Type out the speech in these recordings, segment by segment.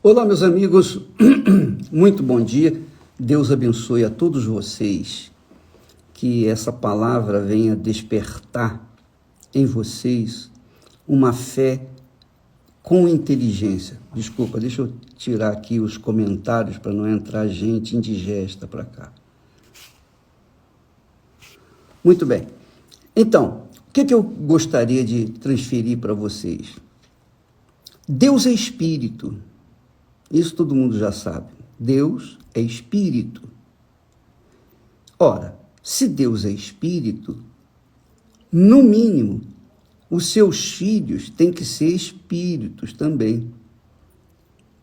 Olá, meus amigos, muito bom dia. Deus abençoe a todos vocês. Que essa palavra venha despertar em vocês uma fé com inteligência. Desculpa, deixa eu tirar aqui os comentários para não entrar gente indigesta para cá. Muito bem. Então, o que eu gostaria de transferir para vocês? Deus é espírito. Isso todo mundo já sabe. Deus é espírito. Ora, se Deus é espírito, no mínimo, os seus filhos têm que ser espíritos também.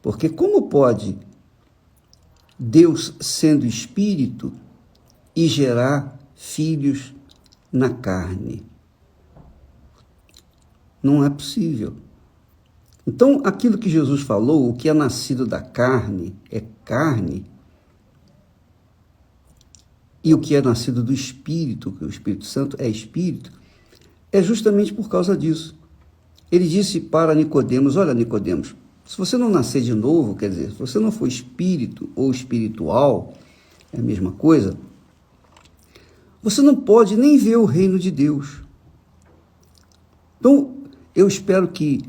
Porque como pode Deus, sendo espírito, e gerar filhos na carne? Não é possível. Então, aquilo que Jesus falou, o que é nascido da carne é carne, e o que é nascido do Espírito, que o Espírito Santo é Espírito, é justamente por causa disso. Ele disse para Nicodemos: olha, Nicodemos, se você não nascer de novo, quer dizer, se você não for espírito ou espiritual, é a mesma coisa, você não pode nem ver o reino de Deus. Então, eu espero que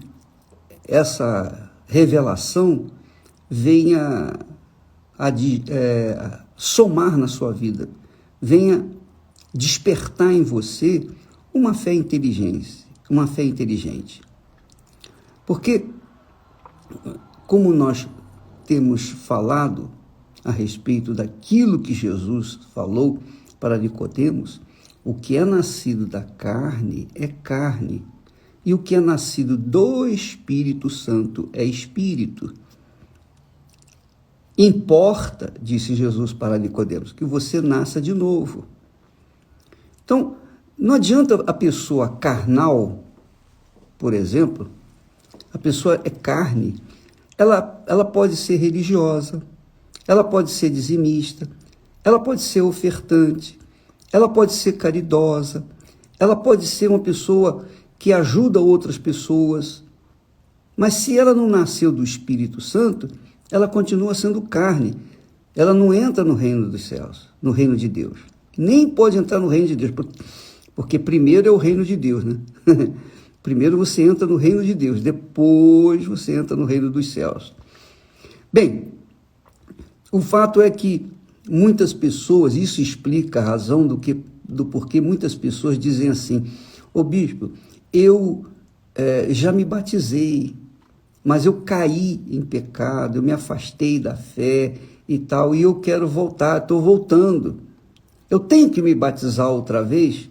essa revelação venha a somar na sua vida, venha despertar em você uma fé inteligente, Porque, como nós temos falado a respeito daquilo que Jesus falou para Nicodemos, o que é nascido da carne é carne, e o que é nascido do Espírito Santo é espírito. Importa, disse Jesus para Nicodemos, que você nasça de novo. Então, não adianta a pessoa carnal, por exemplo, a pessoa é carne, ela pode ser religiosa, ela pode ser dizimista, ela pode ser ofertante, ela pode ser caridosa, ela pode ser uma pessoa que ajuda outras pessoas, mas se ela não nasceu do Espírito Santo, ela continua sendo carne, ela não entra no reino dos céus, no reino de Deus, nem pode entrar no reino de Deus, porque primeiro é o reino de Deus, né? Primeiro você entra no reino de Deus, depois você entra no reino dos céus. Bem, o fato é que muitas pessoas, isso explica a razão do porquê muitas pessoas dizem assim: ô bispo, eu já me batizei, mas eu caí em pecado, eu me afastei da fé e tal, e eu quero voltar, estou voltando. Eu tenho que me batizar outra vez?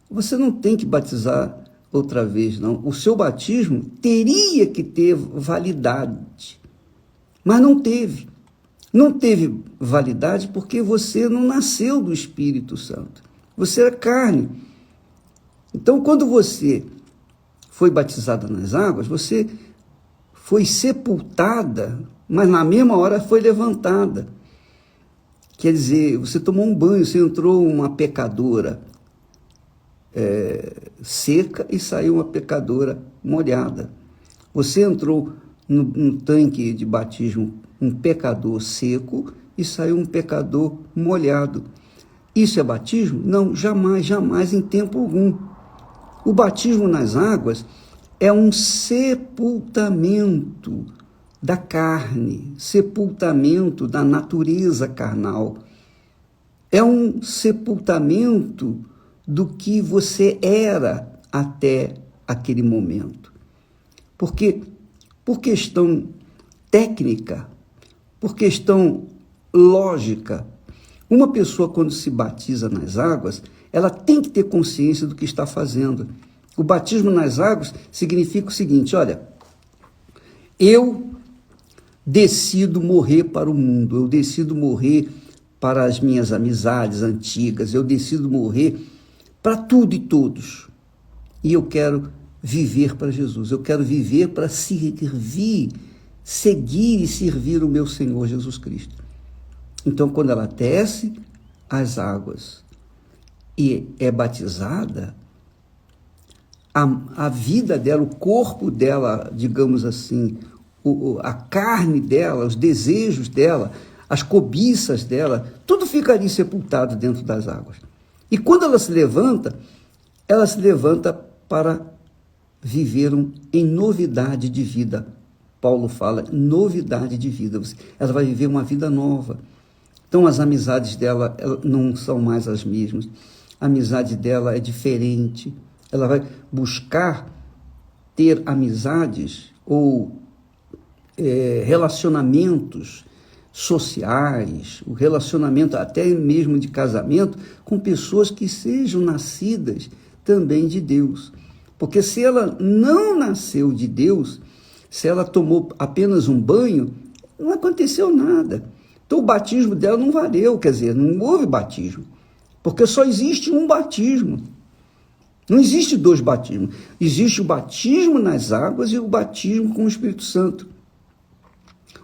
Você não tem que batizar outra vez, não. O seu batismo teria que ter validade, mas não teve. Não teve validade porque você não nasceu do Espírito Santo. Você é carne. Então, quando você foi batizada nas águas, você foi sepultada, mas na mesma hora foi levantada. Quer dizer, você tomou um banho, você entrou uma pecadora seca e saiu uma pecadora molhada. Você entrou no tanque de batismo um pecador seco e saiu um pecador molhado. Isso é batismo? Não, jamais, jamais, em tempo algum. O batismo nas águas é um sepultamento da carne, sepultamento da natureza carnal. É um sepultamento do que você era até aquele momento. Porque, por questão técnica, por questão lógica, uma pessoa, quando se batiza nas águas, ela tem que ter consciência do que está fazendo. O batismo nas águas significa o seguinte: olha, eu decido morrer para o mundo, eu decido morrer para as minhas amizades antigas, eu decido morrer para tudo e todos. E eu quero viver para Jesus, eu quero viver para seguir e servir o meu Senhor Jesus Cristo. Então, quando ela desce as águas e é batizada, a vida dela, o corpo dela, digamos assim, a carne dela, os desejos dela, as cobiças dela, tudo fica ali sepultado dentro das águas. E quando ela se levanta para viver em novidade de vida. Paulo fala novidade de vida. Ela vai viver uma vida nova. Então as amizades dela não são mais as mesmas. A amizade dela é diferente. Ela vai buscar ter amizades ou relacionamentos sociais, o relacionamento até mesmo de casamento, com pessoas que sejam nascidas também de Deus. Porque se ela não nasceu de Deus, se ela tomou apenas um banho, não aconteceu nada. Então o batismo dela não valeu, quer dizer, não houve batismo. Porque só existe um batismo. Não existe dois batismos. Existe o batismo nas águas e o batismo com o Espírito Santo.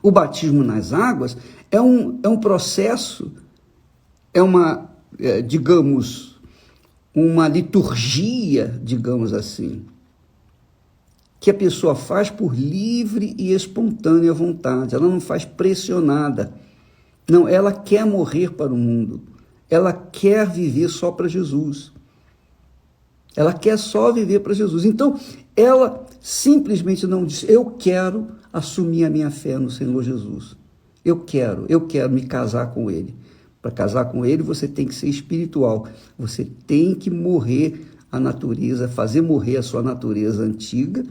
O batismo nas águas é um processo, digamos, uma liturgia, digamos assim, que a pessoa faz por livre e espontânea vontade. Ela não faz pressionada. Não, ela quer morrer para o mundo. Ela quer viver só para Jesus. Ela quer só viver para Jesus. Então, ela simplesmente não diz, eu quero assumir a minha fé no Senhor Jesus. Eu quero me casar com Ele. Para casar com Ele, você tem que ser espiritual. Você tem que morrer a natureza, fazer morrer a sua natureza antiga,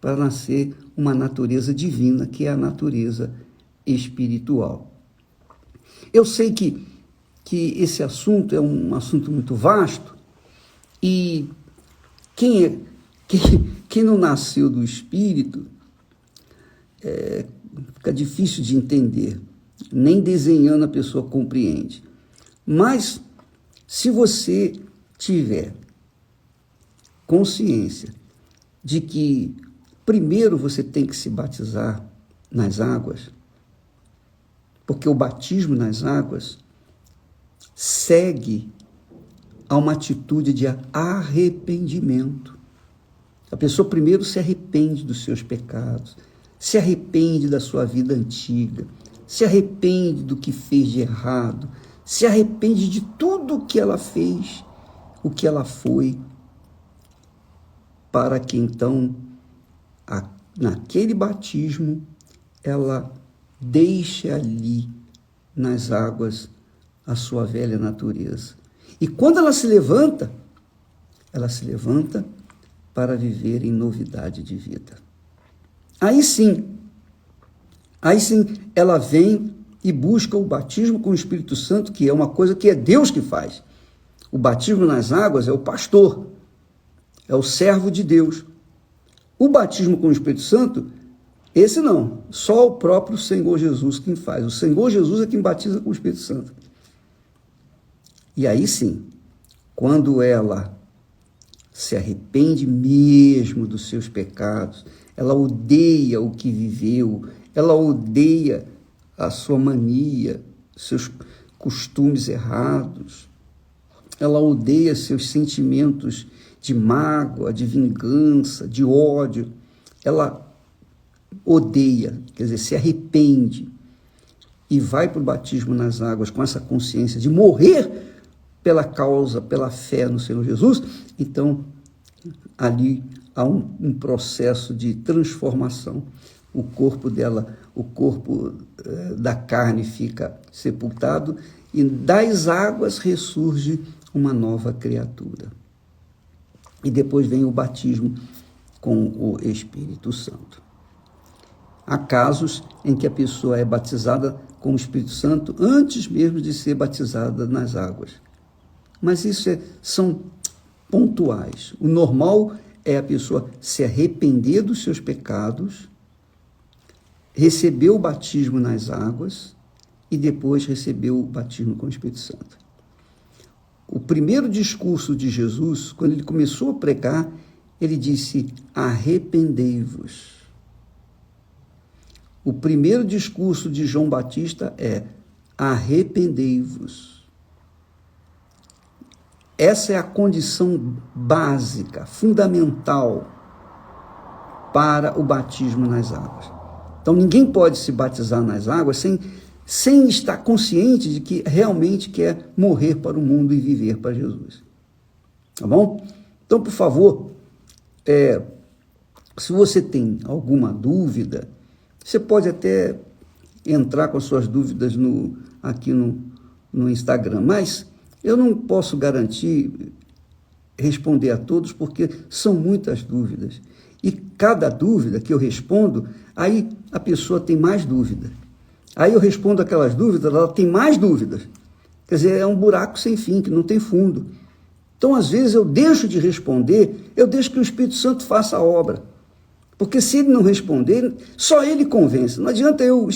para nascer uma natureza divina, que é a natureza espiritual. Eu sei que esse assunto é um assunto muito vasto, e quem não nasceu do Espírito, fica difícil de entender, nem desenhando a pessoa compreende. Mas, se você tiver consciência de que primeiro você tem que se batizar nas águas, porque o batismo nas águas segue a uma atitude de arrependimento. A pessoa primeiro se arrepende dos seus pecados, se arrepende da sua vida antiga, se arrepende do que fez de errado, se arrepende de tudo o que ela fez, o que ela foi, para que então, naquele batismo, ela deixe ali nas águas a sua velha natureza. E quando ela se levanta para viver em novidade de vida. Aí sim, ela vem e busca o batismo com o Espírito Santo, que é uma coisa que é Deus que faz. O batismo nas águas é o pastor, é o servo de Deus. O batismo com o Espírito Santo, esse não, só o próprio Senhor Jesus quem faz. O Senhor Jesus é quem batiza com o Espírito Santo. E aí sim, quando ela se arrepende mesmo dos seus pecados, ela odeia o que viveu, ela odeia a sua mania, seus costumes errados, ela odeia seus sentimentos de mágoa, de vingança, de ódio, ela odeia, quer dizer, se arrepende e vai para o batismo nas águas com essa consciência de morrer pela causa, pela fé no Senhor Jesus. Então, ali há um processo de transformação. O corpo dela, o corpo da carne fica sepultado e das águas ressurge uma nova criatura. E depois vem o batismo com o Espírito Santo. Há casos em que a pessoa é batizada com o Espírito Santo antes mesmo de ser batizada nas águas. Mas isso são pontuais. O normal é a pessoa se arrepender dos seus pecados, receber o batismo nas águas e depois receber o batismo com o Espírito Santo. O primeiro discurso de Jesus, quando ele começou a pregar, ele disse: arrependei-vos. O primeiro discurso de João Batista é: arrependei-vos. Essa é a condição básica, fundamental para o batismo nas águas. Então ninguém pode se batizar nas águas sem estar consciente de que realmente quer morrer para o mundo e viver para Jesus. Tá bom? Então, por favor, se você tem alguma dúvida, você pode até entrar com as suas dúvidas aqui no Instagram, mas eu não posso garantir responder a todos, porque são muitas dúvidas. E cada dúvida que eu respondo, aí a pessoa tem mais dúvida. Aí eu respondo aquelas dúvidas, ela tem mais dúvidas. Quer dizer, é um buraco sem fim, que não tem fundo. Então, às vezes, eu deixo de responder, eu deixo que o Espírito Santo faça a obra. Porque se ele não responder, só ele convence. Não adianta eu,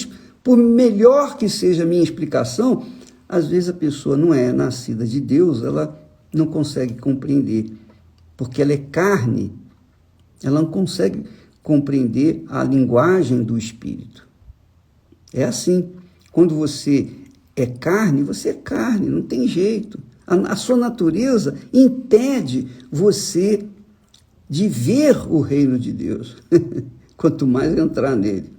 por melhor que seja a minha explicação, às vezes a pessoa não é nascida de Deus, ela não consegue compreender, porque ela é carne, ela não consegue compreender a linguagem do Espírito. É assim, quando você é carne, não tem jeito. A sua natureza impede você de ver o reino de Deus, quanto mais entrar nele.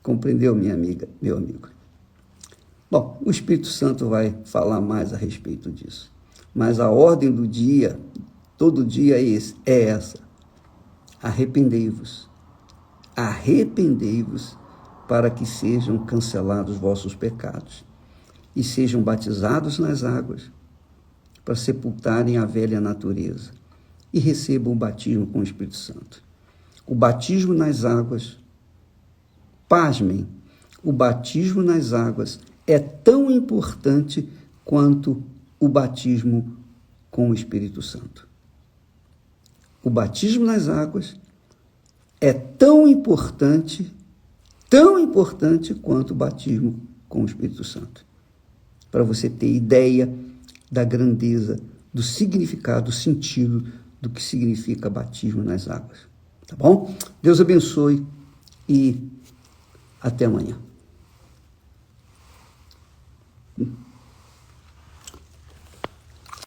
Compreendeu, minha amiga, meu amigo? Bom, o Espírito Santo vai falar mais a respeito disso. Mas a ordem do dia, todo dia é essa. Arrependei-vos. Arrependei-vos para que sejam cancelados vossos pecados e sejam batizados nas águas para sepultarem a velha natureza e recebam o batismo com o Espírito Santo. O batismo nas águas, pasmem, o batismo nas águas é tão importante quanto o batismo com o Espírito Santo. O batismo nas águas é tão importante quanto o batismo com o Espírito Santo. Para você ter ideia da grandeza, do significado, do sentido do que significa batismo nas águas. Tá bom? Deus abençoe e até amanhã.